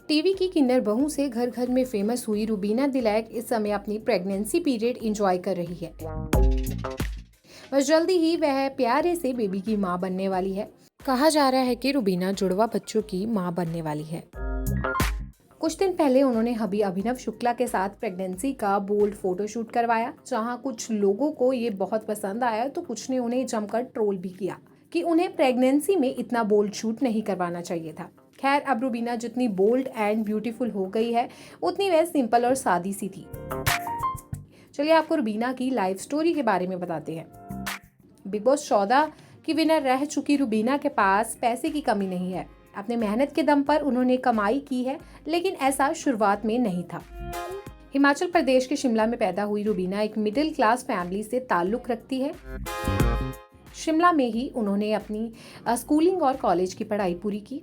TV की किन्नर बहू से घर घर में फेमस हुई रुबीना दिलैक इस समय अपनी प्रेगनेंसी पीरियड एंजॉय कर रही है। बस जल्दी ही वह प्यारे से बेबी की मां बनने वाली है। कहा जा रहा है कि रुबीना जुड़वा बच्चों की मां बनने वाली है। कुछ दिन पहले उन्होंने हबी अभिनव शुक्ला के साथ प्रेगनेंसी का बोल्ड फोटोशूट करवाया, जहां कुछ लोगों को ये बहुत पसंद आया तो कुछ ने उन्हें जमकर ट्रोल भी किया कि उन्हें प्रेगनेंसी में इतना बोल्ड शूट नहीं करवाना चाहिए था। खैर, अब रुबीना जितनी बोल्ड एंड ब्यूटीफुल हो गई है उतनी वह सिंपल और सादी सी थी। चलिए आपको रुबीना की लाइफ स्टोरी के बारे में बताते हैं। बिग बॉस 14 की विनर रह चुकी रुबीना के पास पैसे की कमी नहीं है। अपने मेहनत के दम पर उन्होंने कमाई की है, लेकिन ऐसा शुरुआत में नहीं था। हिमाचल प्रदेश के शिमला में पैदा हुई रुबीना एक मिडिल क्लास फैमिली से ताल्लुक रखती है। शिमला में ही उन्होंने अपनी स्कूलिंग और कॉलेज की पढ़ाई पूरी की।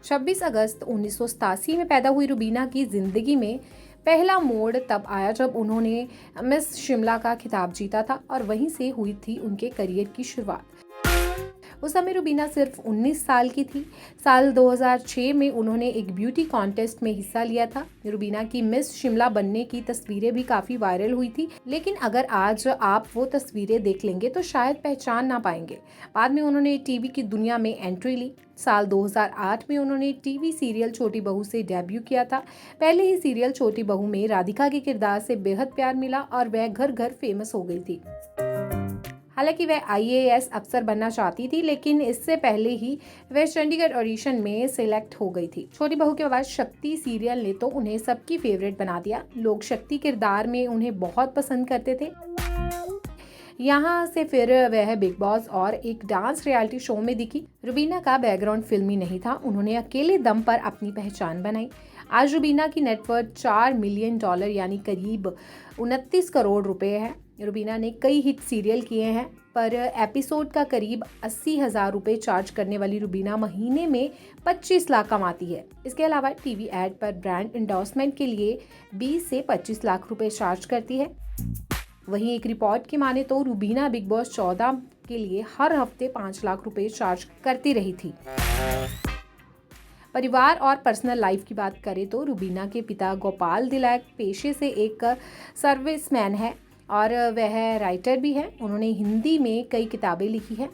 26 अगस्त 1987 में पैदा हुई रुबीना की जिंदगी में पहला मोड़ तब आया जब उन्होंने मिस शिमला का खिताब जीता था और वहीं से हुई थी उनके करियर की शुरुआत। उस समय रुबीना सिर्फ 19 साल की थी। साल 2006 में उन्होंने एक ब्यूटी कॉन्टेस्ट में हिस्सा लिया था। रुबीना की मिस शिमला बनने की तस्वीरें भी काफी वायरल हुई थी, लेकिन अगर आज आप वो तस्वीरें देख लेंगे तो शायद पहचान ना पाएंगे। बाद में उन्होंने टीवी की दुनिया में एंट्री ली। साल 2008 में उन्होंने टीवी सीरियल छोटी बहू से डेब्यू किया था। पहले ही सीरियल छोटी बहू में राधिका के किरदार से बेहद प्यार मिला और वह घर घर फेमस हो गई थी। हालांकि वह IAS अफसर बनना चाहती थी, लेकिन इससे पहले ही वह चंडीगढ़ ऑडिशन में सिलेक्ट हो गई थी। छोटी बहू के बाद शक्ति सीरियल ने तो उन्हें सबकी फेवरेट बना दिया। लोग शक्ति किरदार में उन्हें बहुत पसंद करते थे। यहाँ से फिर वह बिग बॉस और एक डांस रियलिटी शो में दिखी। रुबीना का बैकग्राउंड फिल्मी नहीं था। उन्होंने अकेले दम पर अपनी पहचान बनाई। आज रुबीना की नेटवर्थ $4 मिलियन यानी करीब 29 करोड़ रुपए है। रुबीना ने कई हिट सीरियल किए हैं, पर एपिसोड का करीब 80,000 रुपए चार्ज करने वाली रुबीना महीने में 25 लाख कमाती है। इसके अलावा टीवी एड पर ब्रांड एंडोर्समेंट के लिए 20 से 25 लाख रुपए चार्ज करती है। वहीं एक रिपोर्ट की माने तो रुबीना बिग बॉस 14 के लिए हर हफ्ते 5 लाख रुपए चार्ज करती रही थी। परिवार और पर्सनल लाइफ की बात करें तो रुबीना के पिता गोपाल दिलैक पेशे से एक सर्विसमैन है और वह राइटर भी है। उन्होंने हिंदी में कई किताबें लिखी हैं।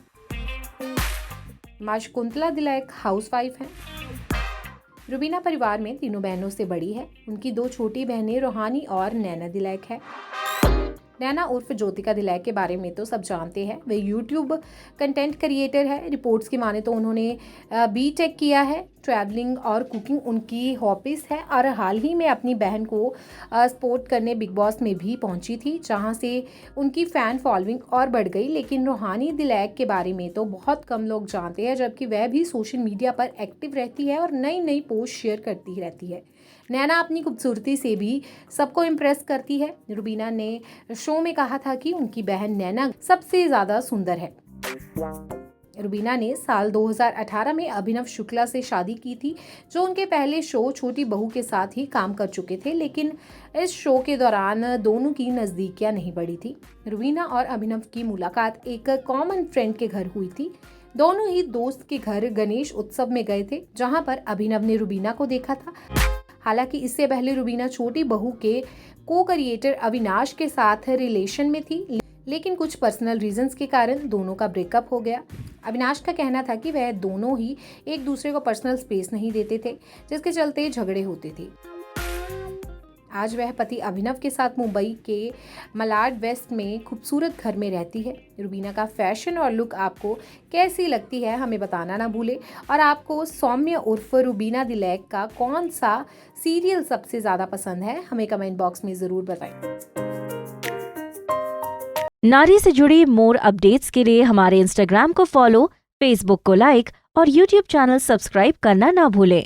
मां शकुंतला दिलैक हाउसवाइफ हैं। रुबीना परिवार में तीनों बहनों से बड़ी है। उनकी 2 छोटी बहनें रोहानी और नैना दिलैक है। नैना उर्फ ज्योतिका दिलैक के बारे में तो सब जानते हैं। वे यूट्यूब कंटेंट क्रिएटर है। रिपोर्ट्स की माने तो उन्होंने BTech किया है। ट्रैवलिंग और कुकिंग उनकी हॉबीज है और हाल ही में अपनी बहन को सपोर्ट करने बिग बॉस में भी पहुंची थी, जहां से उनकी फैन फॉलोइंग और बढ़ गई। लेकिन रोहानी दिलैक के बारे में तो बहुत कम लोग जानते हैं, जबकि वह भी सोशल मीडिया पर एक्टिव रहती है और नई नई पोस्ट शेयर करती रहती है। नैना अपनी खूबसूरती से भी सबको इम्प्रेस करती है। रुबीना ने शो में कहा था कि उनकी बहन नैना सबसे ज्यादा सुंदर है। रुबीना ने साल 2018 में अभिनव शुक्ला से शादी की थी, जो उनके पहले शो छोटी बहू के साथ ही काम कर चुके थे, लेकिन इस शो के दौरान दोनों की नजदीकियां नहीं बढ़ी थी। रुबीना और अभिनव की मुलाकात एक कॉमन फ्रेंड के घर हुई थी। दोनों ही दोस्त के घर गणेश उत्सव में गए थे, जहां पर अभिनव ने रुबीना को देखा था। हालांकि इससे पहले रुबीना छोटी बहू के को-क्रिएटर अविनाश के साथ रिलेशन में थी, लेकिन कुछ पर्सनल रीजंस के कारण दोनों का ब्रेकअप हो गया। अविनाश का कहना था कि वह दोनों ही एक दूसरे को पर्सनल स्पेस नहीं देते थे, जिसके चलते झगड़े होते थे। आज वह पति अभिनव के साथ मुंबई के मलाड वेस्ट में खूबसूरत घर में रहती है। रुबीना का फैशन और लुक आपको कैसी लगती है हमें बताना ना भूले, और आपको सौम्य उर्फ रुबीना दिलैक का कौन सा सीरियल सबसे ज्यादा पसंद है हमें कमेंट बॉक्स में जरूर बताएं। नारी से जुड़ी मोर अपडेट्स के लिए हमारे इंस्टाग्राम को फॉलो, फेसबुक को लाइक और यूट्यूब चैनल सब्सक्राइब करना ना भूलें।